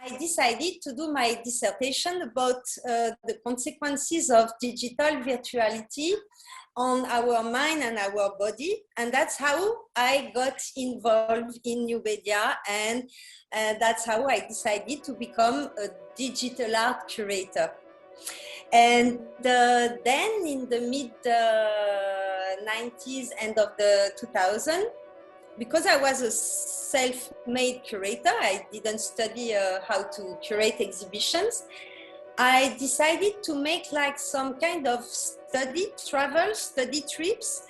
I decided to do my dissertation about the consequences of digital virtuality on our mind and our body. And that's how I got involved in new media. And that's how I decided to become a digital art curator. And then in the mid 90s, end of the 2000s, because I was a self-made curator, I didn't study how to curate exhibitions. I decided to make like some kind of study trips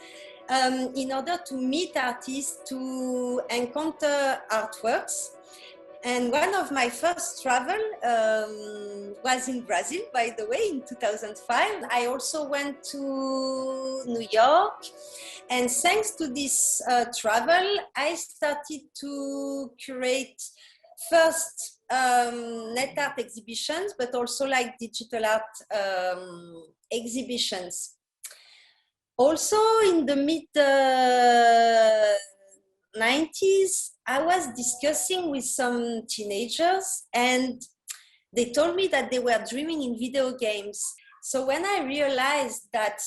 in order to meet artists, to encounter artworks. And one of my first travel was in Brazil, by the way, in 2005. I also went to New York. And thanks to this travel, I started to curate first net art exhibitions, but also like digital art exhibitions. Also in the mid 90s, I was discussing with some teenagers and they told me that they were dreaming in video games. So when I realized that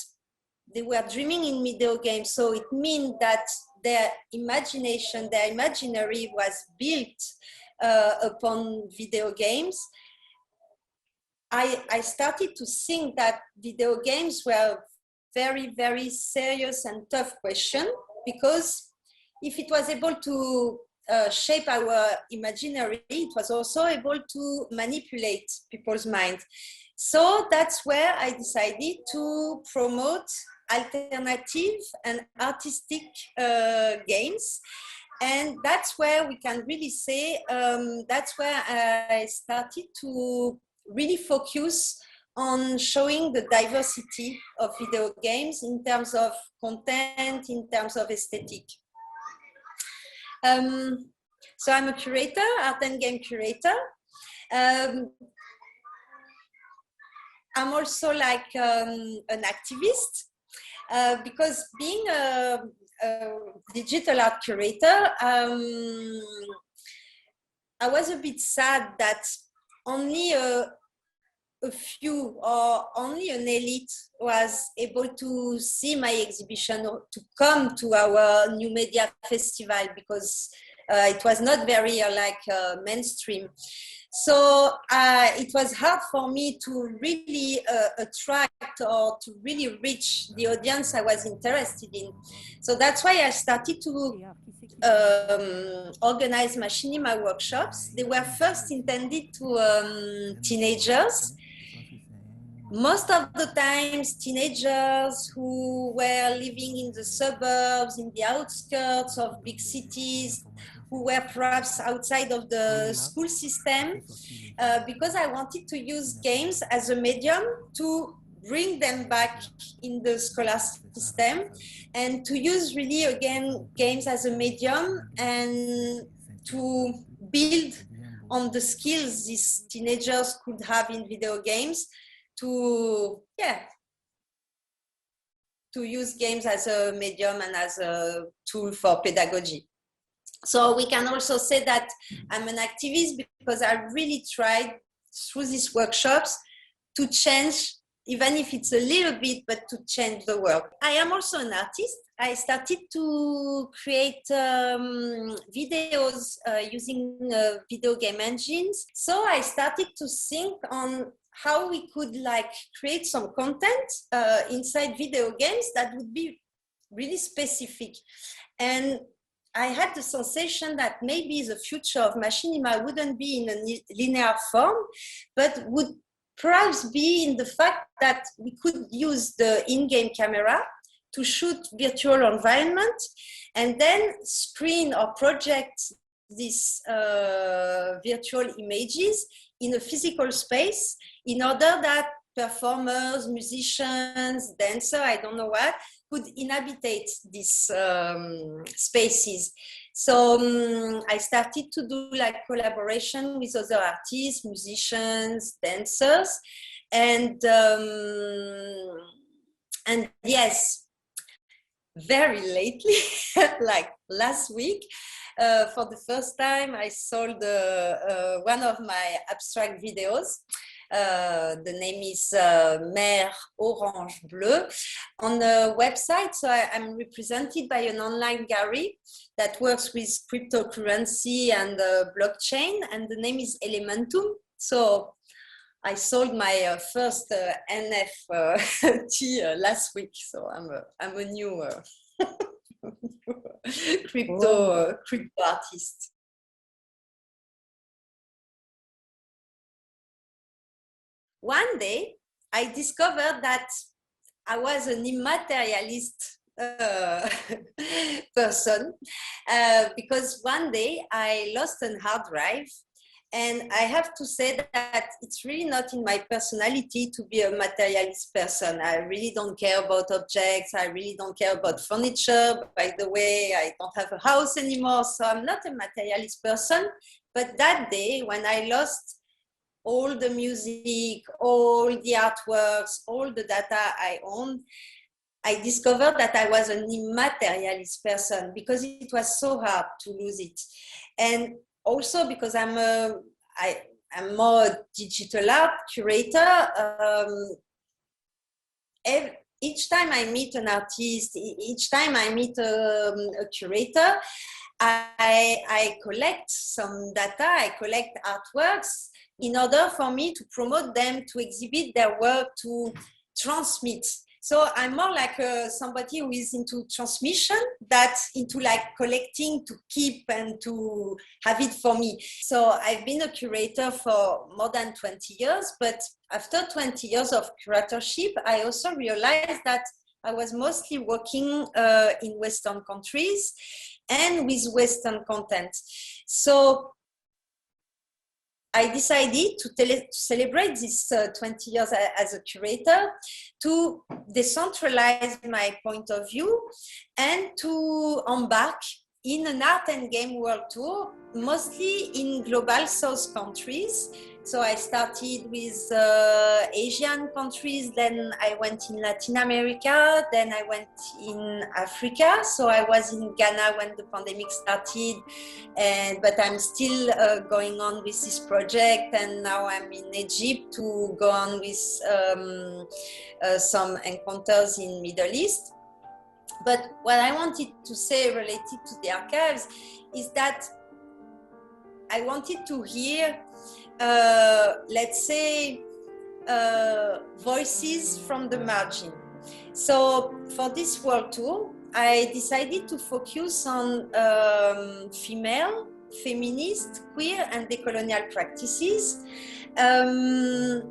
they were dreaming in video games, so it means that their imagination, their imaginary was built upon video games, I started to think that video games were very, very serious and tough question, because if it was able to shape our imaginary, it was also able to manipulate people's minds. So that's where I decided to promote alternative and artistic games. And that's where we can really say, that's where I started to really focus on showing the diversity of video games in terms of content, in terms of aesthetic. So I'm a curator, art and game curator. I'm also like an activist, because being a digital art curator, I was a bit sad that only a few or only an elite was able to see my exhibition or to come to our new media festival, because it was not very mainstream. So it was hard for me to really attract or to really reach the audience I was interested in. So that's why I started to organize machinima workshops. They were first intended to teenagers. Most of the times, teenagers who were living in the suburbs, in the outskirts of big cities, who were perhaps outside of the school system, because I wanted to use games as a medium to bring them back in the scholar system, and to use really, again, games as a medium and to build on the skills these teenagers could have in video games, to use games as a medium and as a tool for pedagogy. So we can also say that I'm an activist because I really tried through these workshops to change, even if it's a little bit, but to change the world. I am also an artist. I started to create videos using video game engines. So I started to think on how we could create some content inside video games that would be really specific. And I had the sensation that maybe the future of machinima wouldn't be in a linear form, but would perhaps be in the fact that we could use the in-game camera to shoot virtual environment and then screen or project these virtual images in a physical space in order that performers, musicians, dancers, I don't know what, could inhabit these spaces. So I started to do collaboration with other artists, musicians, dancers, and yes, very lately, like last week, For the first time, I sold one of my abstract videos. The name is Mer Orange Bleu on the website. So I'm represented by an online gallery that works with cryptocurrency and blockchain, and the name is Elementum. So I sold my first NFT last week. So I'm a new crypto artist. One day, I discovered that I was an immaterialist person because one day I lost a hard drive. And I have to say that it's really not in my personality to be a materialist person. I really don't care about objects. I really don't care about furniture. By the way, I don't have a house anymore, so I'm not a materialist person. But that day, when I lost all the music, all the artworks, all the data I owned, I discovered that I was an immaterialist person because it was so hard to lose it. And also because I'm more a digital art curator. Each time I meet an artist, each time I meet a curator, I collect some data, I collect artworks in order for me to promote them, to exhibit their work, to transmit. So I'm more like somebody who is into transmission, that's into like collecting to keep and to have it for me. So I've been a curator for more than 20 years, but after 20 years of curatorship, I also realized that I was mostly working in Western countries and with Western content. So I decided to celebrate this 20 years as a curator, to decentralize my point of view and to embark in an art and game world tour, mostly in global South countries. So I started with Asian countries, then I went in Latin America, then I went in Africa. So I was in Ghana when the pandemic started, but I'm still going on with this project, and now I'm in Egypt to go on with some encounters in Middle East. But what I wanted to say related to the archives is that I wanted to hear, let's say, voices from the margin. So for this world tour, I decided to focus on female, feminist, queer, and decolonial practices. And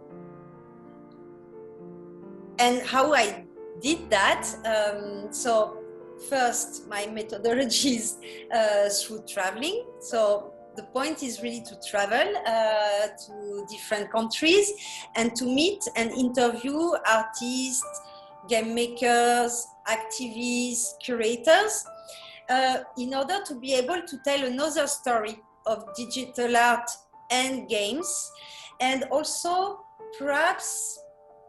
how I did that. So first, my methodology is through traveling. So the point is really to travel to different countries and to meet and interview artists, game makers, activists, curators, in order to be able to tell another story of digital art and games, and also perhaps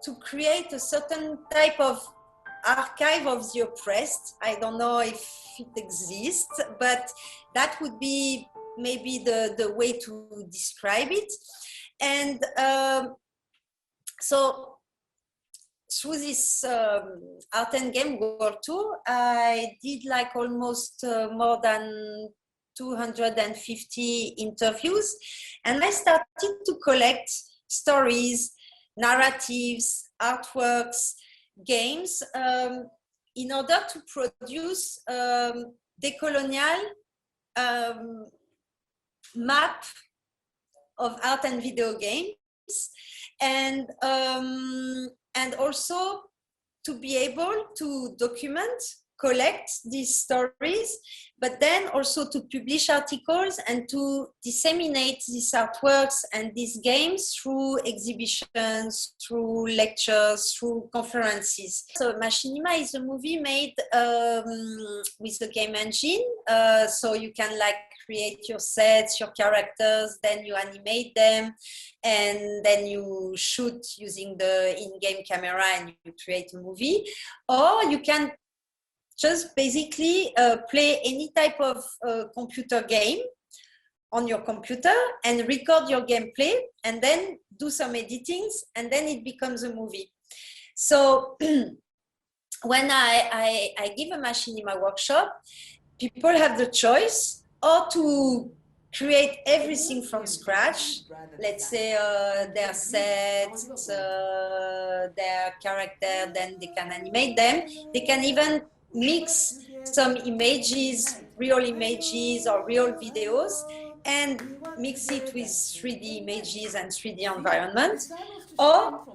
to create a certain type of archive of the oppressed. I don't know if it exists, but that would be maybe the way to describe it. And so through this art and game world tour, I did like almost more than 250 interviews, and I started to collect stories, narratives, artworks, games, in order to produce decolonial map of art and video games, and also to be able to document, collect these stories, but then also to publish articles and to disseminate these artworks and these games through exhibitions, through lectures, through conferences. So Machinima is a movie made with the game engine. So you can like create your sets, your characters, then you animate them, and then you shoot using the in-game camera and you create a movie. Or you can just basically play any type of computer game on your computer and record your gameplay and then do some editings, and then it becomes a movie. So when I give a machinima workshop, people have the choice or to create everything from scratch. Let's say their sets, their character, then they can animate them. They can even mix some images, real images or real videos, and mix it with 3D images and 3D environment. Or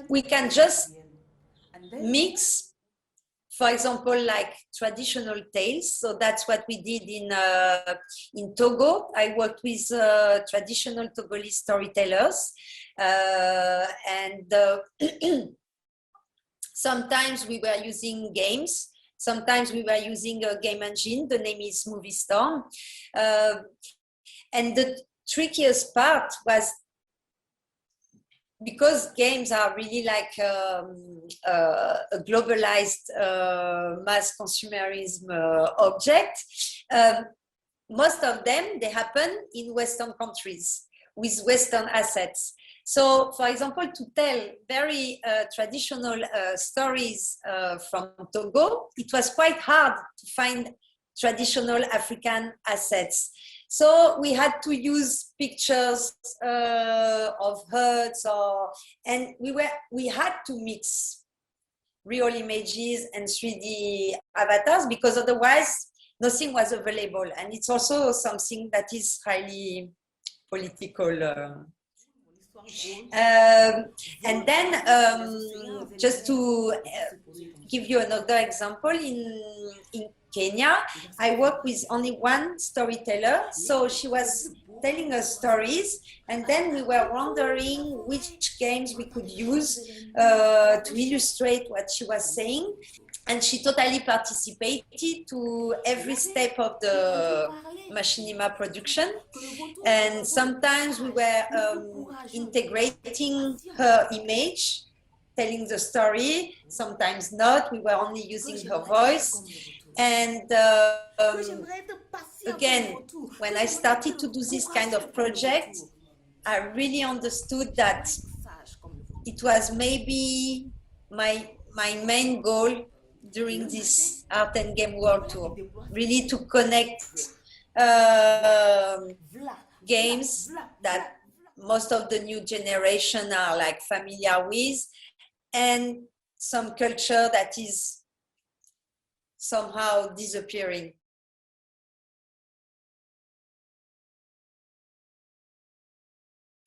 we can just mix, for example, like traditional tales. So that's what we did in Togo. I worked with traditional Togolese storytellers, and sometimes we were using games. Sometimes we were using a game engine. The name is Movie Storm. And the trickiest part was, because games are really like a globalized mass consumerism object, most of them, they happen in Western countries with Western assets. So, for example, to tell very traditional stories from Togo, it was quite hard to find traditional African assets. So we had to use pictures of huts, and we had to mix real images and 3D avatars, because otherwise nothing was available. And it's also something that is highly political. And then just to give you another example, in Kenya, I work with only one storyteller. So she was telling us stories, and then we were wondering which games we could use to illustrate what she was saying. And she totally participated to every step of the machinima production. And sometimes we were integrating her image, telling the story, sometimes not. We were only using her voice. And again, when I started to do this kind of project, I really understood that it was maybe my main goal during this art and game world tour, really to connect games that most of the new generation are like familiar with, and some culture that is somehow disappearing.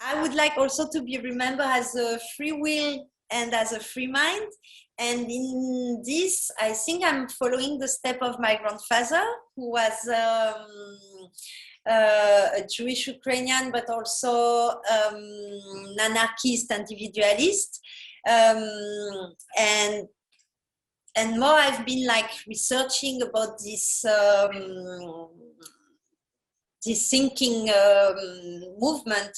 I would like also to be remembered as a free will and as a free mind. And in this, I think I'm following the step of my grandfather, who was a Jewish Ukrainian, but also an anarchist individualist. And more I've been like researching about this this thinking movement,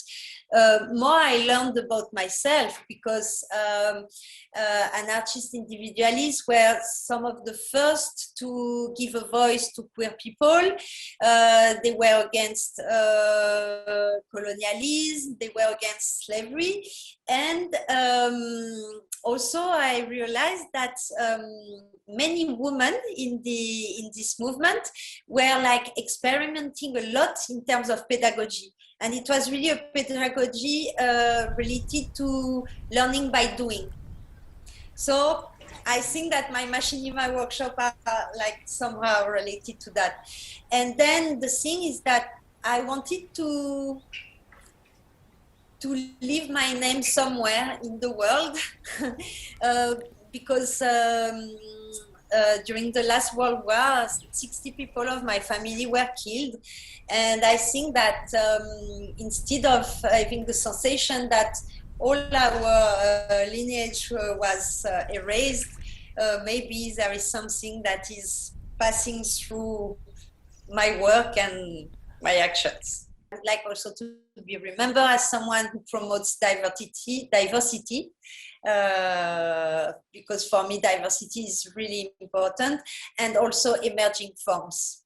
more I learned about myself, because anarchist individualists were some of the first to give a voice to queer people. They were against colonialism, they were against slavery. And also I realized that many women in this movement were like experimenting a lot in terms of pedagogy. And it was really a pedagogy related to learning by doing. So I think that my machinima workshop are like somehow related to that. And then the thing is that I wanted to leave my name somewhere in the world because during the last World War, 60 people of my family were killed. And I think that instead of having the sensation that all our lineage was erased, maybe there is something that is passing through my work and my actions. I'd like also to be remembered as someone who promotes diversity because for me diversity is really important, and also emerging forms.